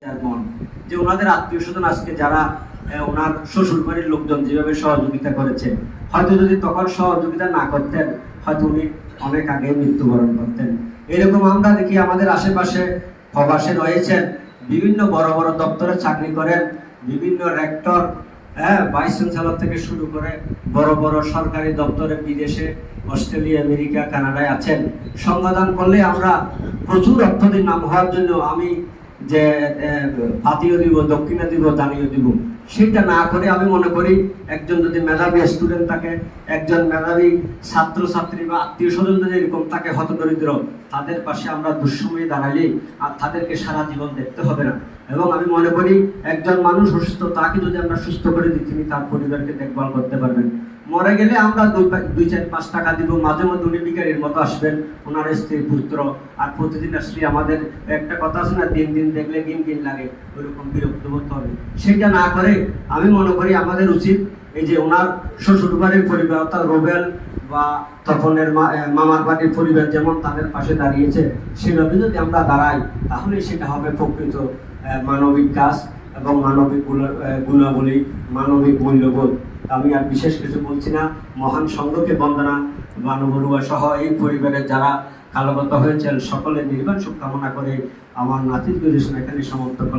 মন যে ওনাদের আত্মীয় স্বজন আজকে যারা ওনার শ্বশুর বাড়ির লোকজন যেভাবে সহযোগিতা করেছে, হয়তো যদি তখন সহযোগিতা না করতেন হয়তো উনি অনেক আগে মৃত্যুবরণ করতেন। এরকম আমরা দেখি আমাদের আশেপাশে প্রবাসে রয়েছেন, বিভিন্ন বড় বড় দপ্তরে চাকরি করেন, বিভিন্ন রেক্টর, ভাইস চ্যান্সেলর থেকে শুরু করে বড় বড় সরকারি দপ্তরে বিদেশে অস্ট্রেলিয়া, আমেরিকা, কানাডায় আছেন। সংবাদান করলে আমরা প্রচুর অর্থনীতির নাম হওয়ার জন্য আমি যে ভাতিও দিব, দক্ষিণা দিব, দানিও দিব, সেটা না করে আমি মনে করি একজন যদি মেধাবী স্টুডেন্ট থাকে, একজন মেধাবী ছাত্র ছাত্রী বা আত্মীয় স্বজন যদি এরকম থাকে হতদরিদ্র, তাদের পাশে আমরা দুঃসময়ে দাঁড়াইলে আর তাদেরকে সারা জীবন দেখতে হবে না। এবং আমি মনে করি একজন মানুষ অসুস্থ, তাকে যদি আমরা সুস্থ করে দিই তিনি তার পরিবারকে দেখভাল করতে পারবেন। মরে গেলে আমরা 2-4-5 টাকা দিব, মাঝে মধ্যে উনি বিকারের মতো আসবেন, ওনার স্ত্রী পুত্র, আর প্রতিদিন আসলে আমাদের একটা কথা আছে না, দিন দিন দেখলে দিন দিন লাগে, ওইরকম বিরক্ত বোধ হবে। সেটা না করে আমি মনে করি আমাদের উচিত এই যে ওনার শ্বশুর বাড়ির পরিবার অর্থাৎ রোবেল বা তপনের মামার বাড়ির পরিবার যেমন তাদের পাশে দাঁড়িয়েছে, সেভাবে যদি আমরা দাঁড়াই তাহলে সেটা হবে প্রকৃত মানবিক কাজ এবং মানবিক গুণাবলী, মানবিক মূল্যবোধ। আমি আর বিশেষ কিছু বলছি না। মহান সংঘকে বন্দনা, বানুবরুয়া সহ এই পরিবারের যারা কালগত হয়েছেন সকলের নির্বাণ শুভকামনা করে আমার নাতির এখানে সমাপ্ত করলাম।